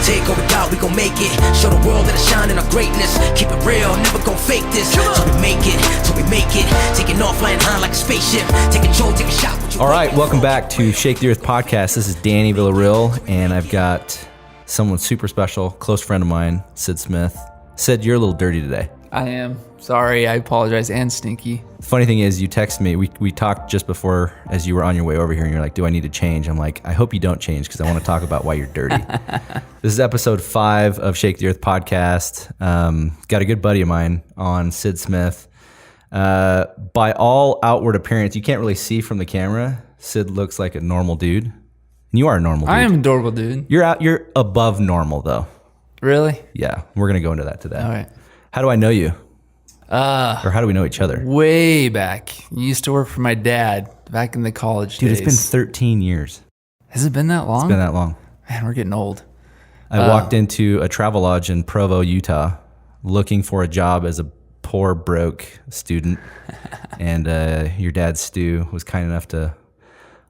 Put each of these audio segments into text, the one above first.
Take what we got, we gon' make it. Show the world that I shine in our greatness. Keep it real, never gon' fake this. Till we make it, till we make it. Taking off, flying high like a spaceship. Take a jolt, take a shot. All right, welcome back to Shake the Earth podcast. This is Danny Villarreal, and I've got someone super special, close friend of mine, Sid Smith. Sid, you're a little dirty today. I am. Sorry, I apologize, and stinky. The funny thing is, you texted me. We talked just before as you were on your way over here, and you're like, do I need to change? I'm like, I hope you don't change because I want to talk about why you're dirty. This is episode 5 of Shake the Earth podcast. Got a good buddy of mine on, Sid Smith. By all outward appearance, you can't really see from the camera. Sid looks like a normal dude. And you are a normal dude. I am a adorable dude. You're above normal, though. Really? Yeah, we're going to go into that today. All right. How do I know you? Or how do we know each other? Way back. You used to work for my dad back in the college days. Dude, it's been 13 years. Has it been that long? It's been that long. Man, we're getting old. I walked into a travel lodge in Provo, Utah, looking for a job as a poor, broke student. And your dad, Stu, was kind enough to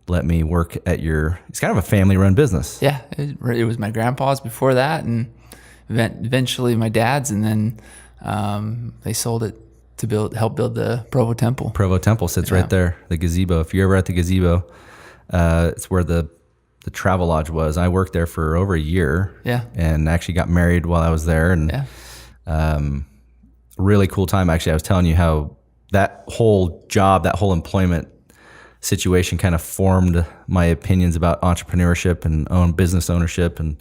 let me work at it's kind of a family-run business. Yeah, it was my grandpa's before that, and eventually my dad's, and then they sold it to help build the Provo Temple. Provo Temple sits right there, the gazebo. If you're ever at the gazebo, it's where the travel lodge was. I worked there for over a year. Yeah. And actually got married while I was there. And really cool time. Actually, I was telling you how that whole job, that whole employment situation kind of formed my opinions about entrepreneurship and business ownership. And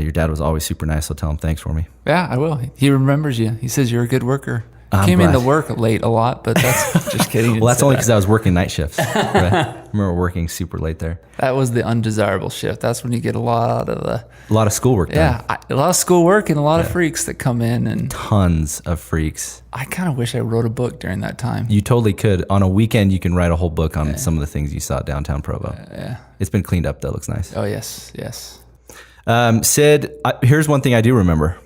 your dad was always super nice, so tell him thanks for me. Yeah, I will. He remembers you. He says you're a good worker. Came into work late a lot, but that's just kidding. Well, that's only because I was working night shifts. Right? I remember working super late there. That was the undesirable shift. That's when you get a lot of schoolwork done. Yeah, a lot of schoolwork and a lot of freaks that come in. And tons of freaks. I kind of wish I wrote a book during that time. You totally could. On a weekend, you can write a whole book on some of the things you saw at downtown Provo. Yeah. It's been cleaned up, though. Looks nice. Oh, yes, yes. Sid, here's one thing I do remember.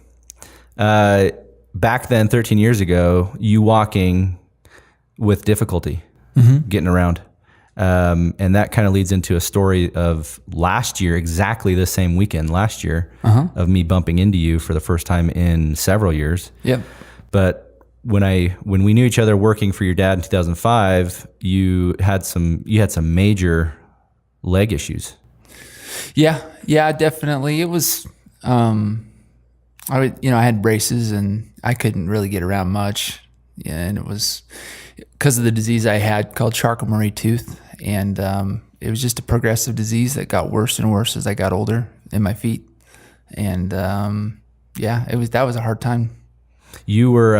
Back then, 13 years ago, you walking with difficulty, getting around. And that kind of leads into a story of last year, exactly the same weekend last year, of me bumping into you for the first time in several years. Yep. But when we knew each other working for your dad in 2005, you had some major leg issues. Yeah, definitely. It was, I had braces and I couldn't really get around much. Yeah, and it was because of the disease I had called Charcot-Marie tooth. And it was just a progressive disease that got worse and worse as I got older in my feet. And that was a hard time. You were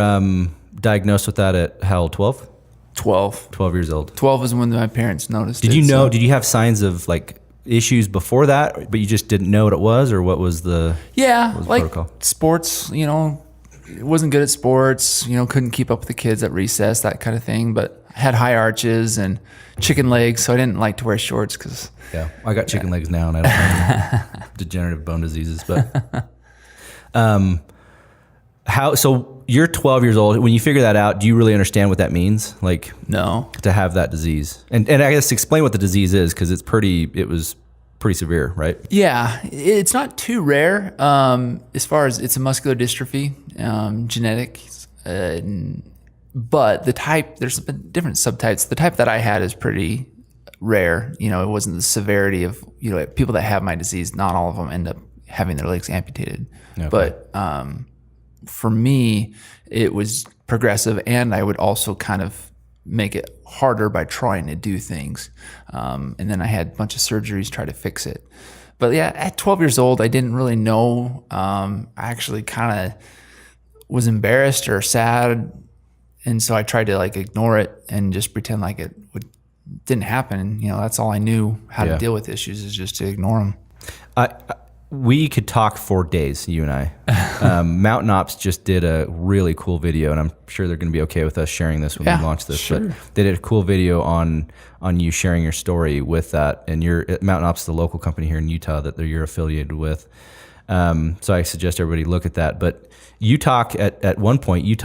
diagnosed with that at how old, 12? 12. 12 years old. 12 was when my parents noticed it. Did you have signs of like issues before that, but you just didn't know what it was, or what was the protocol? Sports, wasn't good at sports, couldn't keep up with the kids at recess, that kind of thing, but I had high arches and chicken legs, so I didn't like to wear shorts because I got chicken legs now and I don't have degenerative bone diseases, but so you're 12 years old. When you figure that out, do you really understand what that means? Like, no, to have that disease, and I guess explain what the disease is, because it was pretty severe, right? Yeah, it's not too rare. As far as it's a muscular dystrophy, genetic, but the type, there's different subtypes. The type that I had is pretty rare. It wasn't the severity of people that have my disease. Not all of them end up having their legs amputated, okay. But for me, it was progressive, and I would also kind of make it harder by trying to do things. And then I had a bunch of surgeries try to fix it. But yeah, at 12 years old, I didn't really know. I actually kind of was embarrassed or sad. And so I tried to ignore it and just pretend like it didn't happen. That's all I knew how to deal with issues, is just to ignore them. We could talk for days, you and I. Mountain Ops just did a really cool video, and I'm sure they're going to be okay with us sharing this when we launch this. Sure. But they did a cool video on you sharing your story with that. And Mountain Ops is the local company here in Utah that you're affiliated with. So I suggest everybody look at that. But you talk at one point. You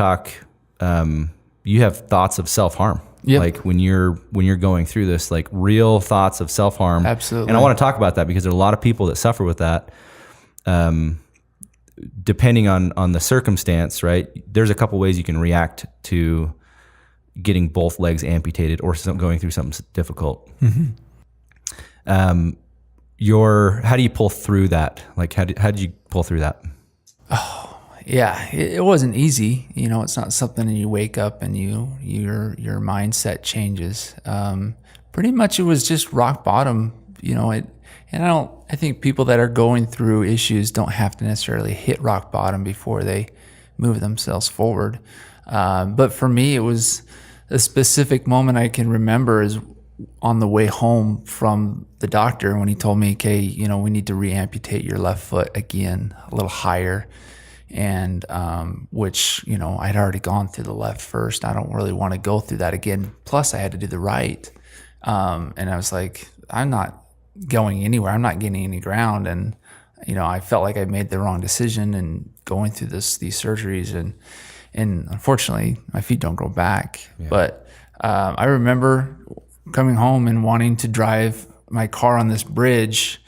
have thoughts of self-harm. Yep. Like when you're going through this, real thoughts of self-harm. Absolutely. And I want to talk about that because there are a lot of people that suffer with that. depending on the circumstance, right? There's a couple ways you can react to getting both legs amputated or going through something difficult. How do you pull through that? Like, how did you pull through that? Yeah, it wasn't easy. It's not something you wake up and your mindset changes. Pretty much it was just rock bottom, I think people that are going through issues don't have to necessarily hit rock bottom before they move themselves forward. But for me, it was a specific moment I can remember is on the way home from the doctor when he told me, okay, we need to re-amputate your left foot again, a little higher. And which, I'd already gone through the left first. I don't really want to go through that again. Plus I had to do the right. And I was like, I'm not going anywhere. I'm not getting any ground. And, I felt like I made the wrong decision and going through these surgeries and unfortunately my feet don't grow back. Yeah. But I remember coming home and wanting to drive my car on this bridge,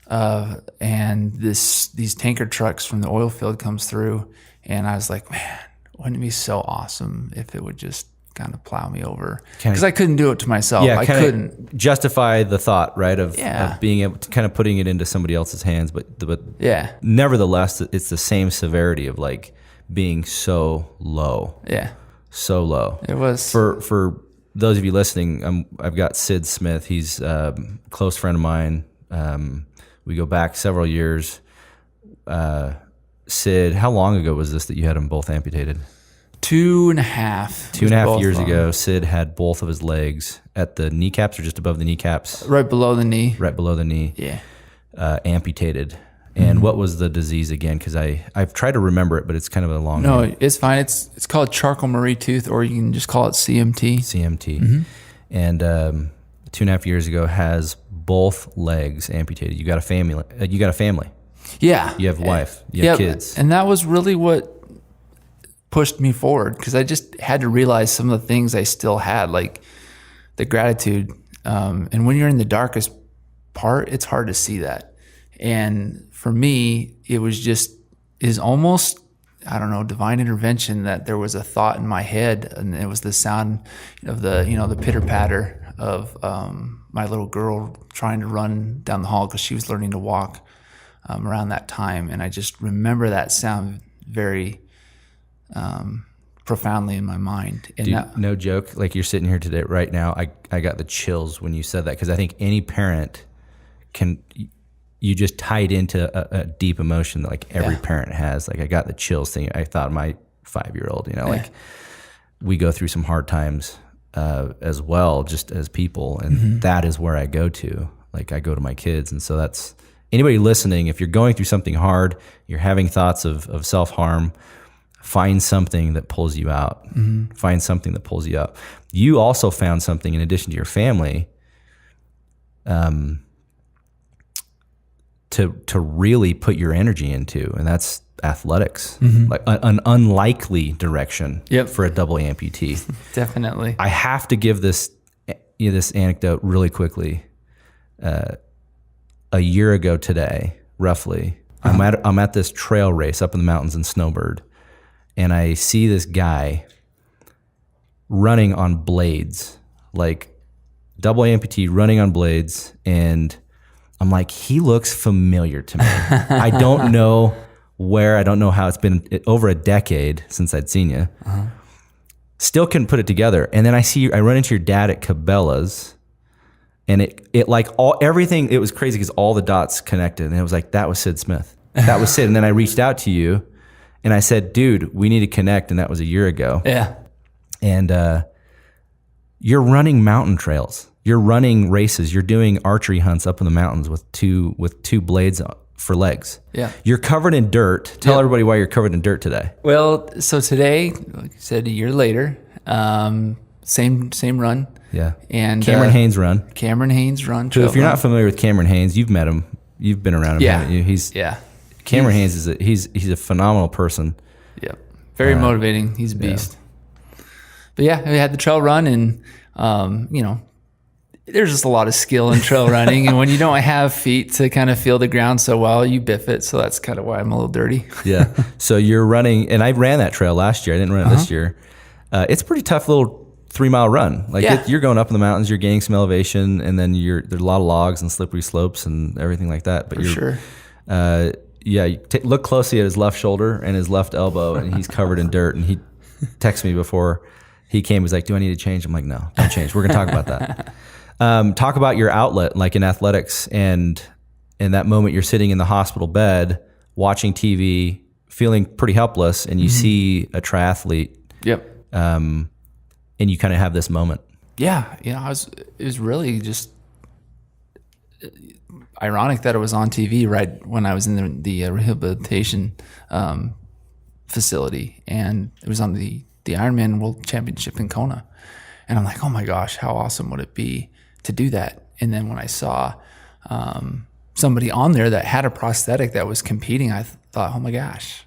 and these tanker trucks from the oil field comes through, and I was like, man, wouldn't it be so awesome if it would just kind of plow me over? Because I couldn't do it to myself. Yeah, I couldn't justify the thought, right, of being able to kind of putting it into somebody else's hands, but nevertheless, it's the same severity of like being so low. Yeah, so low. It was for those of you listening. I've got Sid Smith. He's a close friend of mine. We go back several years. Sid, how long ago was this that you had them both amputated? 2.5. 2.5 years ago, Sid had both of his legs at the kneecaps or just above the kneecaps? Right below the knee. Right below the knee. Yeah. Amputated. And what was the disease again? Because I've tried to remember it, but it's kind of a long name. No, it's fine. It's called Charcot-Marie tooth, or you can just call it CMT. CMT. And 2.5 years ago has both legs amputated. You got a family. Yeah. You have a wife. You have kids. And that was really what pushed me forward, because I just had to realize some of the things I still had, like the gratitude. And when you're in the darkest part, it's hard to see that. And for me, it is almost, I don't know, divine intervention that there was a thought in my head, and it was the sound of the pitter patter of my little girl trying to run down the hall because she was learning to walk around that time. And I just remember that sound very profoundly in my mind. And Dude, no joke, like you're sitting here today right now, I got the chills when you said that, because I think any parent you just tied into a deep emotion that like every parent has. Like I got the chills thinking, I thought my 5-year-old, like we go through some hard times as well, just as people. And that is where I go to. Like I go to my kids. And so that's anybody listening, if you're going through something hard, you're having thoughts of self-harm, find something that pulls you out. Find something that pulls you out. You also found something in addition to your family, to really put your energy into, and that's athletics, like an unlikely direction for a double amputee. Definitely. I have to give this anecdote really quickly. A year ago today, roughly, I'm at this trail race up in the mountains in Snowbird, and I see this guy running on blades, like double amputee running on blades, and I'm like, he looks familiar to me. I don't know where, I don't know how. It's been over a decade since I'd seen you. Still couldn't put it together. And then I run into your dad at Cabela's, and it like everything, it was crazy because all the dots connected, and it was like, that was Sid Smith. That was Sid. And then I reached out to you and I said, dude, we need to connect. And that was a year ago. Yeah. And you're running mountain trails. You're running races. You're doing archery hunts up in the mountains with two blades for legs. Yeah. You're covered in dirt. Tell everybody why you're covered in dirt today. Well, so today, like you said, a year later, same run. Yeah. And Cameron Haynes run. Cameron Haynes run. So if you're not familiar with Cameron Haynes, you've met him. You've been around him, haven't you? Cameron Haynes he's a phenomenal person. Yeah. Very motivating. He's a beast. Yeah. But yeah, we had the trail run, and there's just a lot of skill in trail running. And when you don't have feet to kind of feel the ground so well, you biff it. So that's kind of why I'm a little dirty. Yeah. So you're running, and I ran that trail last year. I didn't run it this year. It's a pretty tough little 3-mile run. Like you're going up in the mountains, you're gaining some elevation, and then there's a lot of logs and slippery slopes and everything like that. But look closely at his left shoulder and his left elbow, and he's covered in dirt. And he texted me before he came. He was like, "Do I need to change?" I'm like, "No, don't change. We're going to talk about that." Talk about your outlet, like in athletics, and in that moment you're sitting in the hospital bed watching TV, feeling pretty helpless, and you see a triathlete. Yep. And you kind of have this moment. Yeah, it was really just ironic that it was on TV right when I was in the rehabilitation facility, and it was on the Ironman World Championship in Kona, and I'm like, oh my gosh, how awesome would it be to do that? And then when I saw somebody on there that had a prosthetic that was competing, I thought, oh my gosh,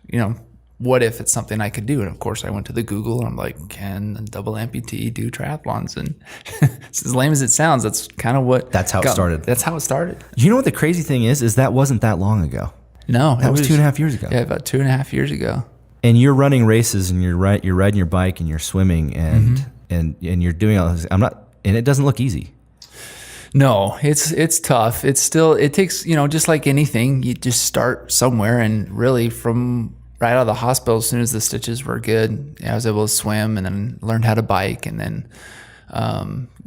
what if it's something I could do? And of course I went to the Google and I'm like, can a double amputee do triathlons? And it's as lame as it sounds, that's kind of that's how it started. That's how it started. You know what the crazy thing is that wasn't that long ago. No, that was 2.5 years ago. Yeah, about 2.5 years ago. And you're running races and you're riding your bike and you're swimming and you're doing all this. And it doesn't look easy. No, it's tough. It takes, just like anything, you just start somewhere, and really from right out of the hospital, as soon as the stitches were good, I was able to swim and then learned how to bike, and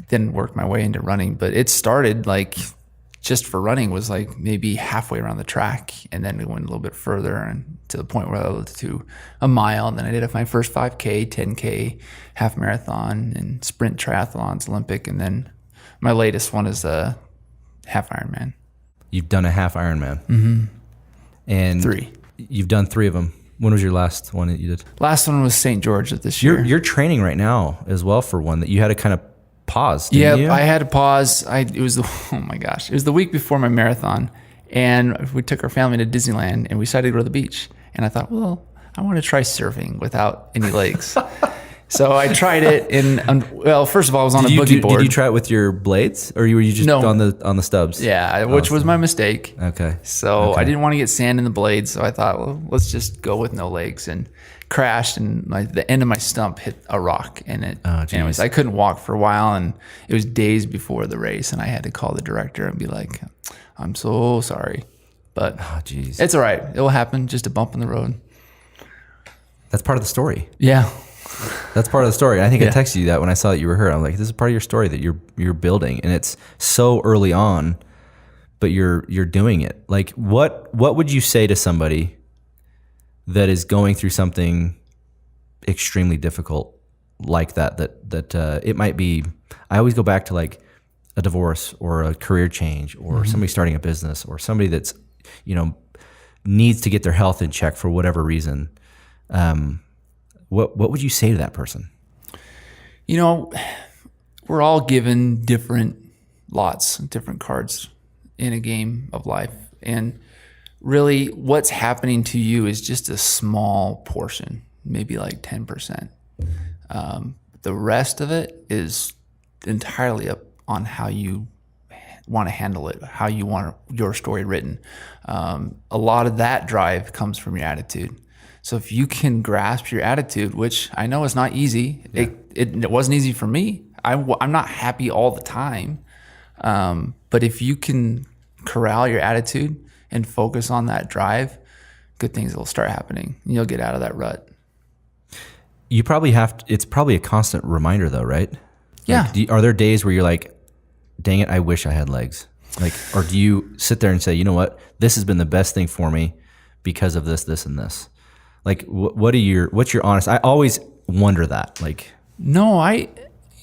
then worked my way into running. But it started like just for running was like maybe halfway around the track, and then we went a little bit further and to the point where I was to a mile, and then I did my first 5K, 10K, half marathon, and sprint triathlons, Olympic, and then my latest one is a half Ironman. You've done a half Ironman. And 3. You've done 3 of them. When was your last one that you did? Last one was St. George of this year. You're training right now as well for one that you had to kind of pause, didn't you? I had to pause. It was the week before my marathon, and we took our family to Disneyland, and we decided to go to the beach. And I thought, well, I want to try surfing without any legs. So I tried it, and first of all, I was on a boogie board. Did you try it with your blades, or were you just on the stubs? Yeah, which was my mistake. Okay. So I didn't want to get sand in the blades, so I thought, well, let's just go with no legs, and crashed, and the end of my stump hit a rock, and anyways, I couldn't walk for a while, and it was days before the race, and I had to call the director and be like, I'm so sorry, but it's all right. It will happen. Just a bump in the road. That's part of the story. Yeah. That's part of the story. I think I texted you that when I saw that you were hurt. I'm like, this is part of your story that you're building, and it's so early on, but you're doing it. Like, what would you say to somebody that is going through something extremely difficult like that it might be? I always go back to like a divorce or a career change or somebody starting a business or somebody that's needs to get their health in check for whatever reason. What would you say to that person? We're all given different lots, different cards in a game of life. And really what's happening to you is just a small portion, maybe like 10%. The rest of it is entirely up on how you want to handle it, how you want your story written. A lot of that drive comes from your attitude. So if you can grasp your attitude, which I know is not easy, it wasn't easy for me. I'm not happy all the time. But if you can corral your attitude and focus on that drive, good things will start happening. And you'll get out of that rut. You probably it's probably a constant reminder though, right? Yeah. Like, are there days where you're like, dang it, I wish I had legs? Like, or do you sit there and say, you know what, this has been the best thing for me because of this, this, and this? Like, what's your honest? I always wonder that. Like, no,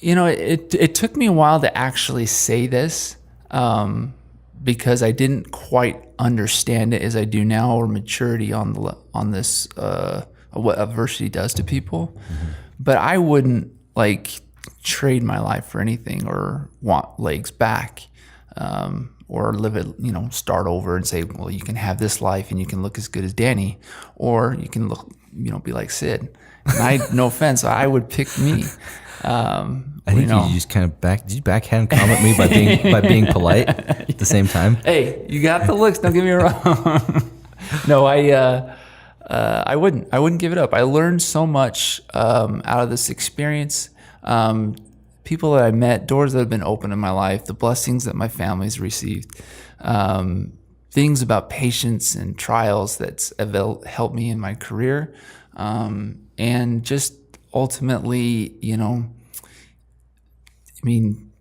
it took me a while to actually say this, because I didn't quite understand it as I do now, or maturity on this, what adversity does to people. But I wouldn't like trade my life for anything, or want legs back, or live it, start over and say, well, you can have this life and you can look as good as Danny, or you can be like Sid. And no offense, I would pick me. I think you just kind of did you backhand comment me by being polite at the same time? Hey, you got the looks. Don't get me wrong. No, I wouldn't give it up. I learned so much out of this experience. People that I met, doors that have been opened in my life, the blessings that my family's received, things about patience and trials that's helped me in my career, and just ultimately,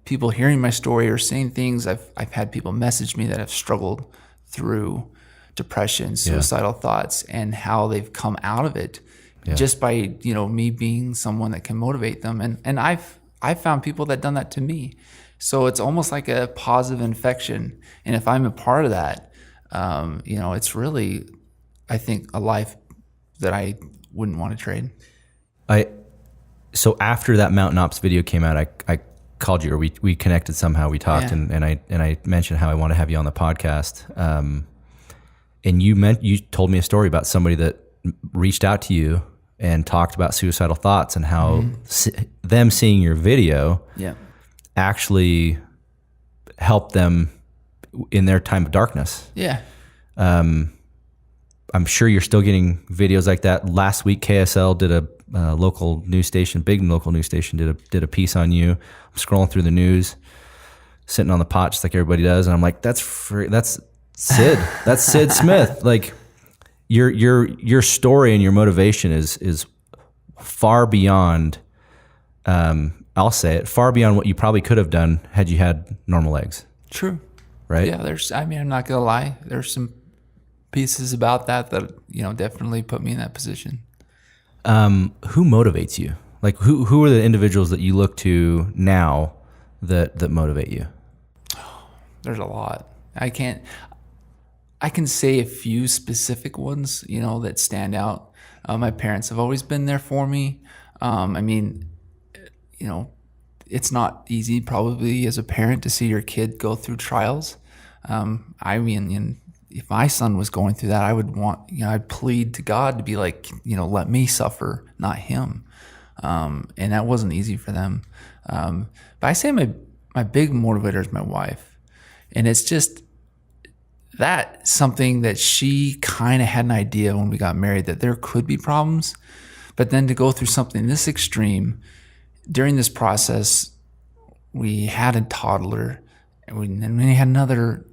people hearing my story or saying things. I've had people message me that have struggled through depression, suicidal thoughts, and how they've come out of it just by me being someone that can motivate them. And I've found people that done that to me. So it's almost like a positive infection. And if I'm a part of that, it's really, I think, a life that I wouldn't want to trade. So after that Mountain Ops video came out, I called you, or we connected somehow. We talked, and I mentioned how I want to have you on the podcast. And you told me a story about somebody that reached out to you and talked about suicidal thoughts, and how them seeing your video actually helped them in their time of darkness. Yeah. I'm sure you're still getting videos like that. Last week, KSL did a local news station, big local news station, did a piece on you. I'm scrolling through the news, sitting on the pot just like everybody does, and I'm like, that's Sid. That's Sid Smith. Like, your story and your motivation is far beyond. I'll say it, far beyond what you probably could have done had you had normal legs. True. Right. Yeah. I'm not gonna lie. There's some pieces about that definitely put me in that position. Who motivates you? Like, who are the individuals that you look to now that motivate you? There's a lot. I can say a few specific ones, that stand out. My parents have always been there for me. It's not easy probably as a parent to see your kid go through trials. If my son was going through that, I would I'd plead to God to be like, let me suffer, not him. And that wasn't easy for them. But I say my big motivator is my wife. And it's just that something that she kind of had an idea when we got married that there could be problems, but then to go through something this extreme during this process, we had a toddler, and then we had another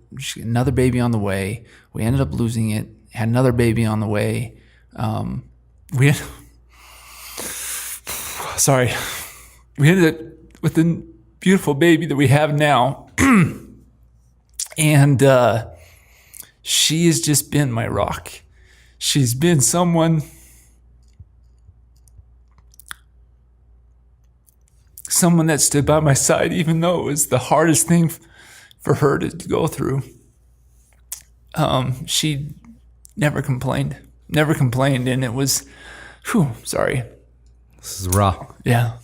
baby on the way. We ended up losing it, had another baby on the way. We ended up with the beautiful baby that we have now. And she has just been my rock. She's been someone that stood by my side, even though it was the hardest thing for her to go through. She never complained, and it was, sorry. This is raw. Yeah.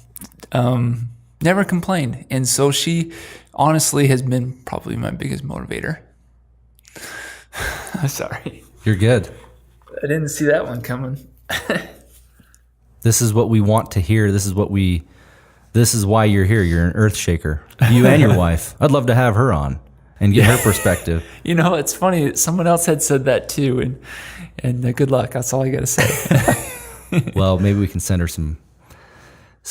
Never complained. And so she honestly has been probably my biggest motivator. Sorry. You're good. I didn't see that one coming. This is what we want to hear. This is why you're here. You're an earth shaker. You and your wife. I'd love to have her on and get her perspective. It's funny. Someone else had said that too. And good luck. That's all I got to say. Well, maybe we can send her some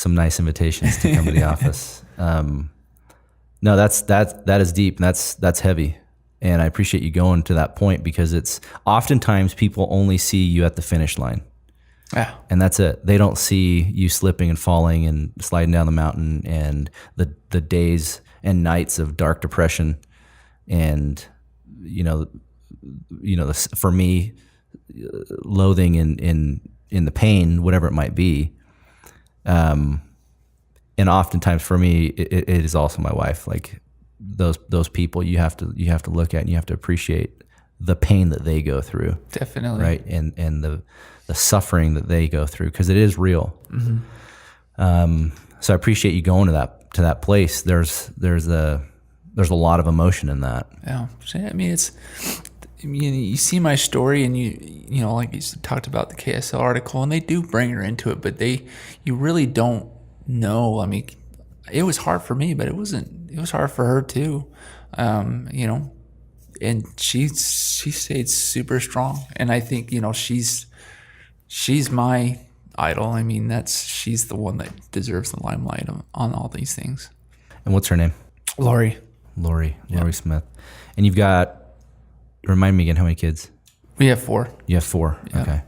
nice invitations to come to the office. No, that is deep, and that's heavy. And I appreciate you going to that point, because it's oftentimes people only see you at the finish line. Yeah. And that's it. They don't see you slipping and falling and sliding down the mountain, and the days and nights of dark depression, and for me, loathing in the pain, whatever it might be. And oftentimes for me, it is also my wife. Like those people, you have to look at, and you have to appreciate the pain that they go through. Definitely. Right. And the suffering that they go through, because it is real. Mm-hmm. So I appreciate you going to that place. There's a lot of emotion in that. Yeah. I mean, you see my story, and you know, like you talked about the KSL article, and they do bring her into it, but you really don't know. I mean, it was hard for me, but it was hard for her too. You know, and she stayed super strong, and I think, you know, she's my idol. I mean, she's the one that deserves the limelight on all these things. And what's her name? Lori Smith. And you've got, remind me again, how many kids? We have 4. You have 4. Yeah. Okay.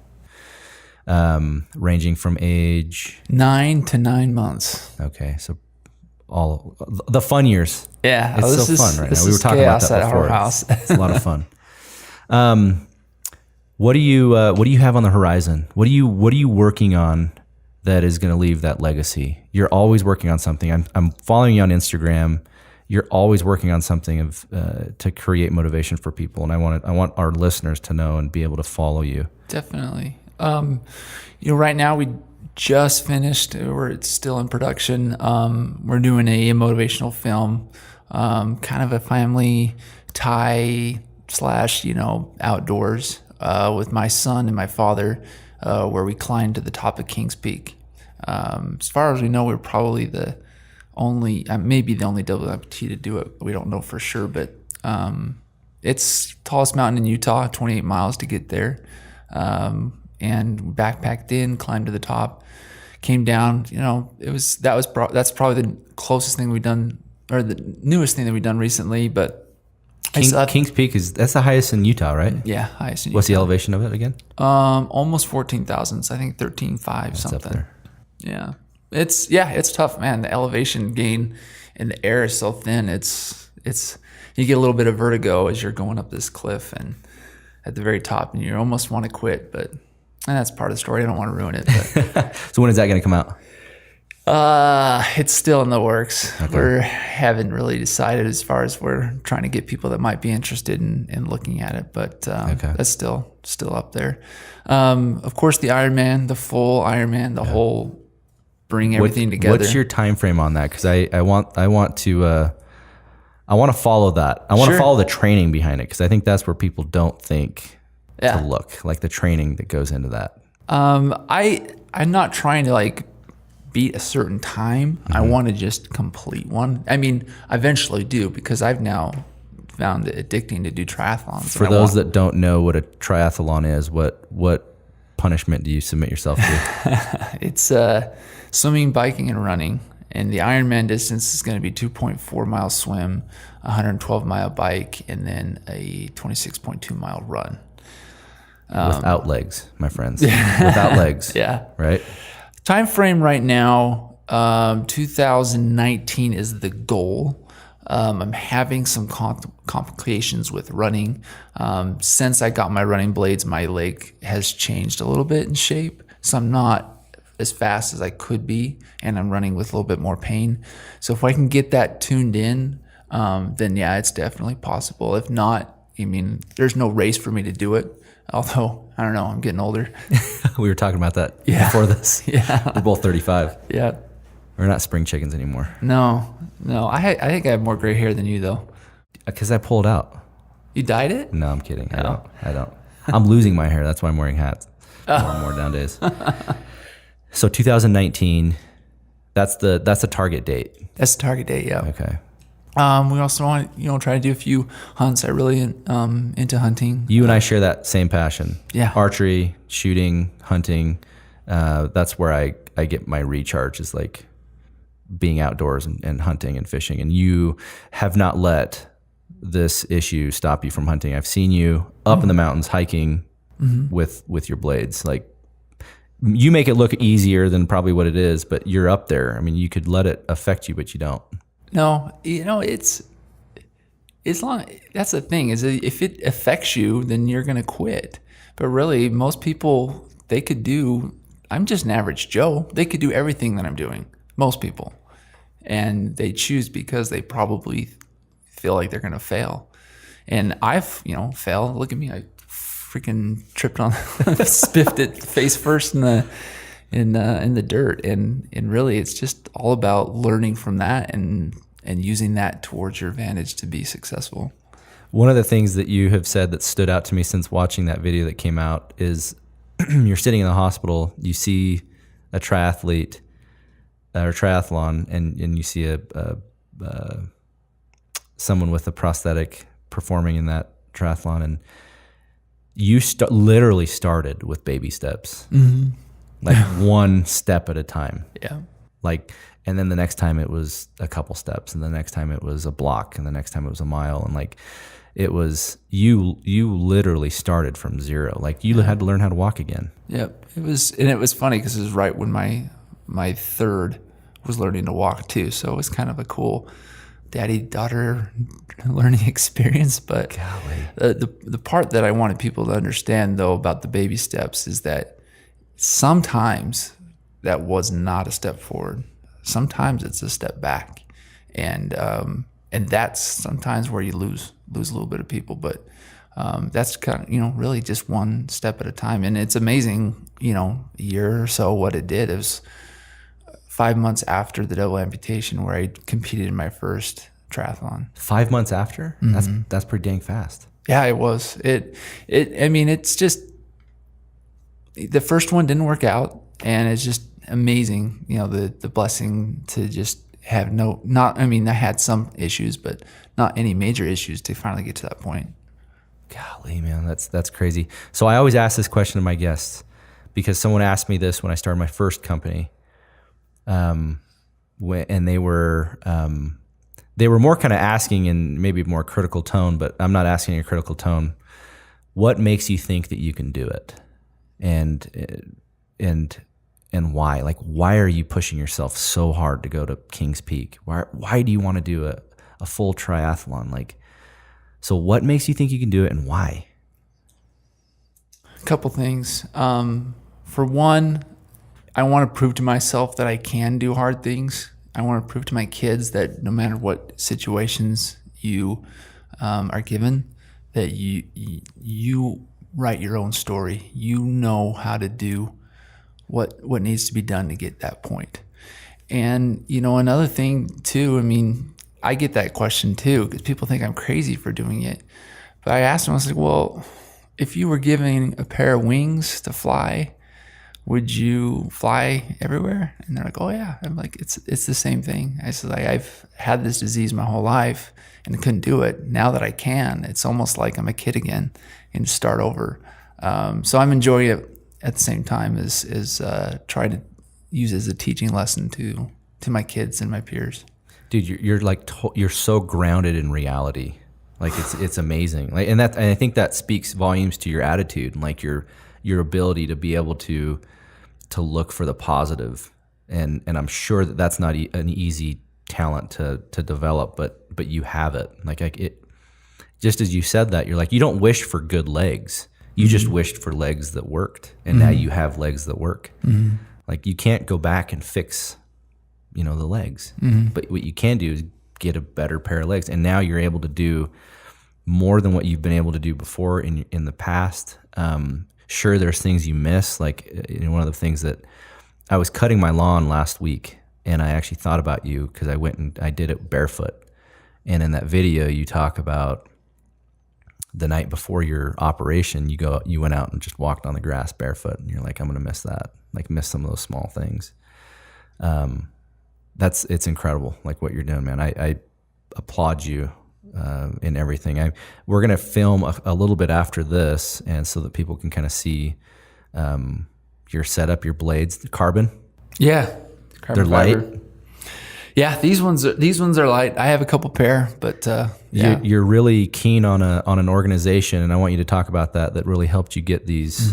Ranging from age 9 to 9 months. Okay, so all the fun years. Yeah, it's so fun right now. We were talking about that before. Our house. It's a lot of fun. What do you have on the horizon? What are you working on that is going to leave that legacy? You're always working on something. I'm following you on Instagram. You're always working on something to create motivation for people, and I want our listeners to know and be able to follow you. Definitely. You know, right now we just finished, or it's still in production. We're doing a motivational film, kind of a family tie / you know, outdoors, with my son and my father, where we climbed to the top of Kings Peak. As far as we know, we're probably the only, maybe the only double amputee to do it. We don't know for sure, but it's tallest mountain in Utah, 28 miles to get there. And backpacked in, climbed to the top, came down. You know, that's probably the closest thing we've done, or the newest thing that we've done recently. But Kings Peak that's the highest in Utah, right? Yeah, highest in Utah. What's the elevation of it again? Almost 14,000. So I think 13,500 something. Up there. Yeah, it's tough, man. The elevation gain and the air is so thin. It's you get a little bit of vertigo as you're going up this cliff and at the very top, and you almost want to quit, but. And that's part of the story. I don't want to ruin it. But. So when is that going to come out? It's still in the works. Okay. We haven't really decided, as far as we're trying to get people that might be interested in looking at it. But that's still up there. Of course, the Ironman, the full Ironman, the whole bring everything together. What's your time frame on that? Because I want to follow that. I want to follow the training behind it, because I think that's where people don't think. To look like the training that goes into that. I'm not trying to like beat a certain time. I want to just complete one. I mean, I eventually do, because I've now found it addicting to do triathlons. For those that don't know what a triathlon is, what punishment do you submit yourself to? It's swimming, biking, and running. And the Ironman distance is going to be 2.4 mile swim, 112 mile bike, and then a 26.2 mile run. Without legs, my friends. Without legs. Yeah. Right? Time frame right now, 2019 is the goal. I'm having some complications with running. Since I got my running blades, my leg has changed a little bit in shape. So I'm not as fast as I could be, and I'm running with a little bit more pain. So if I can get that tuned in, then yeah, it's definitely possible. If not, I mean, there's no race for me to do it. Although, I don't know, I'm getting older. We were talking about that before this. Yeah. We're both 35. Yeah. We're not spring chickens anymore. No. I think I have more gray hair than you, though. Because I pulled out. You dyed it? No, I'm kidding. No. I don't. I'm losing my hair. That's why I'm wearing hats. More down days. So 2019, that's the target date. That's the target date, yeah. Okay. We also want to, try to do a few hunts. I really into hunting. You and I share that same passion. Yeah. Archery, shooting, hunting. That's where I get my recharge, is like being outdoors and hunting and fishing. And you have not let this issue stop you from hunting. I've seen you up in the mountains hiking with your blades. Like, you make it look easier than probably what it is, but you're up there. I mean, you could let it affect you, but you don't. No, it's long. That's the thing, is if it affects you, then you're going to quit. But really, most people, I'm just an average Joe. They could do everything that I'm doing. Most people. And they choose because they probably feel like they're going to fail. And I've, failed. Look at me. I freaking tripped on, spiffed it face first in the dirt. And really, it's just all about learning from that and using that towards your advantage to be successful. One of the things that you have said that stood out to me since watching that video that came out is you're sitting in the hospital, you see a triathlete or triathlon, and you see a someone with a prosthetic performing in that triathlon, and you literally started with baby steps, like one step at a time. Yeah. Like, and then the next time it was a couple steps, and the next time it was a block, and the next time it was a mile, and like it was you literally started from zero. Like you had to learn how to walk again. Yep. It was funny because it was right when my third was learning to walk too. So it was kind of a cool daddy-daughter learning experience. But the part that I wanted people to understand though about the baby steps is that sometimes that was not a step forward. Sometimes it's a step back, and that's sometimes where you lose a little bit of people. But that's kind of, really just one step at a time. And it's amazing, a year or so what it did. It was 5 months after the double amputation where I competed in my first triathlon. 5 months after? Mm-hmm. That's pretty dang fast. Yeah, it was. It's just the first one didn't work out, and it's just amazing, the blessing to just have I had some issues, but not any major issues to finally get to that point. Golly, man, that's crazy. So I always ask this question to my guests because someone asked me this when I started my first company, and they were more kind of asking in maybe a more critical tone, but I'm not asking in a critical tone. What makes you think that you can do it, and why? Like, why are you pushing yourself so hard to go to Kings Peak? Why do you want to do a full triathlon? Like, so what makes you think you can do it, and why? A couple things. For one, I want to prove to myself that I can do hard things. I want to prove to my kids that no matter what situations you are given, that you write your own story. You know how to do what needs to be done to get that point. And another thing too, I get that question too because people think I'm crazy for doing it. But I asked them, I was like, well, if you were given a pair of wings to fly, would you fly everywhere? And they're like, oh yeah. I'm like, it's the same thing. I said, like, I've had this disease my whole life and I couldn't do it. Now that I can, it's almost like I'm a kid again and start over. So I'm enjoying it at the same time as trying to use it as a teaching lesson to my kids and my peers. Dude, you're so grounded in reality. Like it's amazing. Like, and I think that speaks volumes to your attitude, and like your ability to be able to look for the positive. And I'm sure that that's not an easy talent to develop, but you have it. Like it, just as you said that, you're like, you don't wish for good legs. You just wished for legs that worked, and now you have legs that work. Mm-hmm. Like you can't go back and fix, the legs, but what you can do is get a better pair of legs, and now you're able to do more than what you've been able to do before in the past. Sure, there's things you miss. Like one of the things that I was cutting my lawn last week, and I actually thought about you because I went and I did it barefoot. And in that video, you talk about the night before your operation, you went out and just walked on the grass barefoot, and you're like, I'm gonna miss that, like miss some of those small things. It's incredible, like what you're doing, man. I applaud you in everything. We're gonna film a little bit after this, and so that people can kind of see your setup, your blades, the carbon. Yeah, they're light. Fiber. Yeah, these ones are light. I have a couple pair, but yeah. You're really keen on an organization, and I want you to talk about that really helped you get these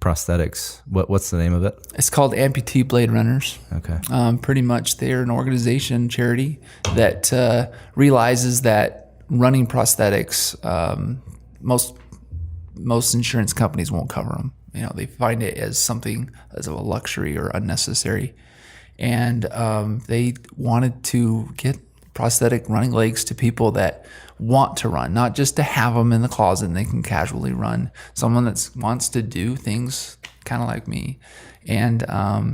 prosthetics. What's the name of it? It's called Amputee Blade Runners. Okay. Pretty much, they're an organization, charity that realizes that running prosthetics, most insurance companies won't cover them. They find it as something as a luxury or unnecessary. And they wanted to get prosthetic running legs to people that want to run, not just to have them in the closet and they can casually run. Someone that wants to do things kind of like me. And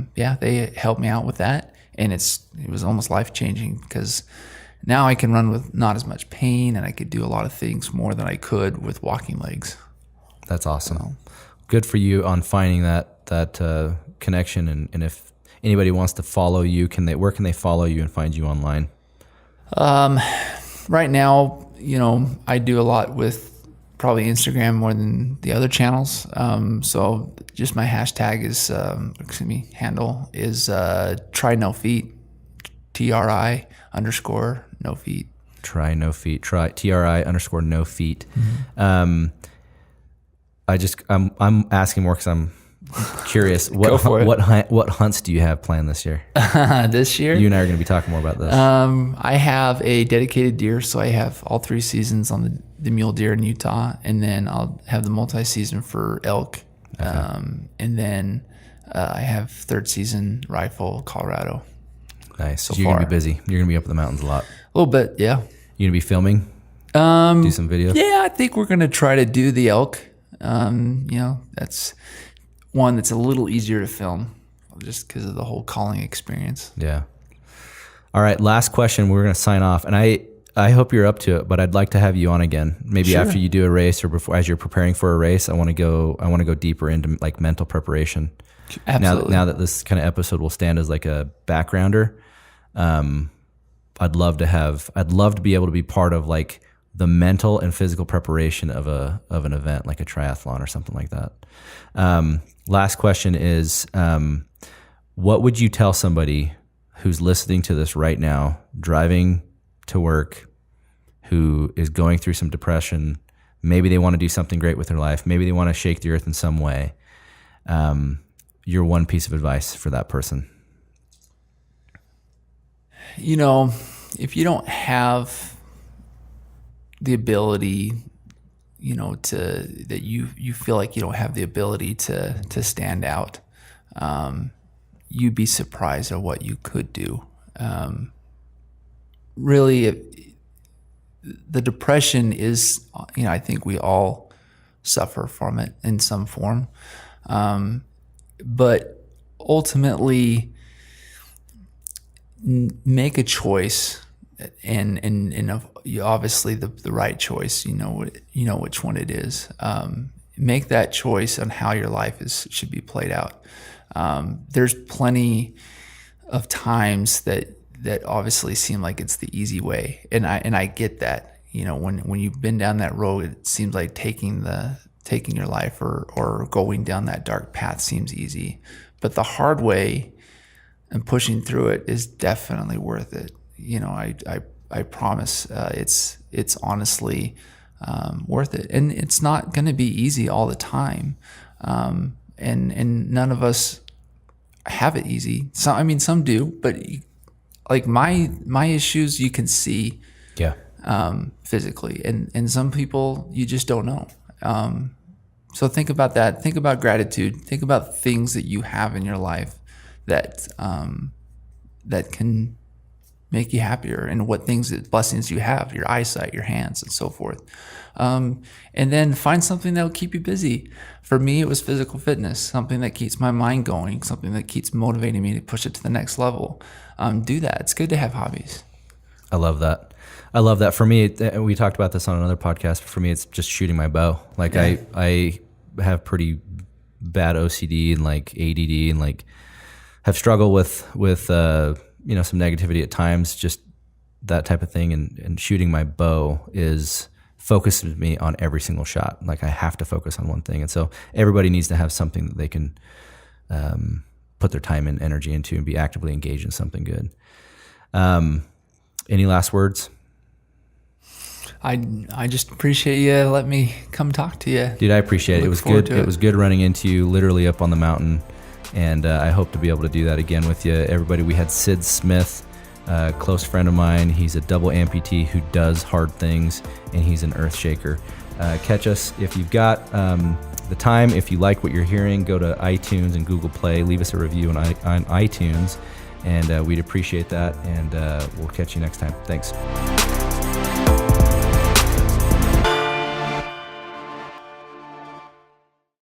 they helped me out with that. And it was almost life-changing because now I can run with not as much pain, and I could do a lot of things more than I could with walking legs. That's awesome. Good for you on finding that connection. And if anybody wants to follow you, where can they follow you and find you online? Right now, I do a lot with probably Instagram more than the other channels. So just my hashtag is, handle is try no feet, TRI_no feet. Try no feet. Try TRI_no feet. Mm-hmm. I'm asking more because I'm curious. What hunts do you have planned this year? This year? You and I are going to be talking more about this. I have a dedicated deer, so I have all 3 seasons on the mule deer in Utah, and then I'll have the multi-season for elk. Okay. And then I have 3rd season rifle, Colorado. Nice. So you're going to be busy. You're going to be up in the mountains a lot. A little bit, yeah. You going to be filming? Do some video? Yeah, I think we're going to try to do the elk. That's one that's a little easier to film just because of the whole calling experience. Yeah. All right. Last question. We're going to sign off. And I hope you're up to it, but I'd like to have you on again. Maybe sure. After you do a race or before, as you're preparing for a race, I want to go deeper into like mental preparation. Absolutely. Now that this kind of episode will stand as like a backgrounder, I'd love to be able to be part of like the mental and physical preparation of an event like a triathlon or something like that. Last question is, what would you tell somebody who's listening to this right now, driving to work, who is going through some depression? Maybe they want to do something great with their life. Maybe they want to shake the earth in some way. Your one piece of advice for that person. If you don't have the ability, that you feel like you don't have the ability to stand out, you'd be surprised at what you could do. Really, the depression is, I think we all suffer from it in some form. But ultimately, make a choice, and obviously the right choice. You know which one it is. Make that choice on how your life should be played out. There's plenty of times that obviously seem like it's the easy way, and I get that. When you've been down that road, it seems like taking your life or going down that dark path seems easy, but the hard way and pushing through it is definitely worth it. I promise it's honestly worth it, and it's not going to be easy all the time, and none of us have it easy. Some do, but like my issues you can see, yeah, physically, and some people you just don't know. So think about that. Think about gratitude. Think about things that you have in your life that can make you happier, and blessings you have, your eyesight, your hands, and so forth. And then find something that'll keep you busy. For me, it was physical fitness, something that keeps my mind going, something that keeps motivating me to push it to the next level. Do that. It's good to have hobbies. I love that. For me, we talked about this on another podcast, but for me, it's just shooting my bow. Like yeah. I have pretty bad OCD and like ADD, and like have struggled with some negativity at times, just that type of thing. And shooting my bow focuses me on every single shot. Like I have to focus on one thing. And so everybody needs to have something that they can put their time and energy into and be actively engaged in something good. Any last words? I just appreciate you letting me come talk to you. Dude, I appreciate it. It was good. It was good running into you literally up on the mountain. And I hope to be able to do that again with you. Everybody, we had Sid Smith, a close friend of mine. He's a double amputee who does hard things, and he's an earth shaker. Catch us if you've got the time. If you like what you're hearing, go to iTunes and Google Play. Leave us a review on iTunes, and we'd appreciate that. And we'll catch you next time. Thanks.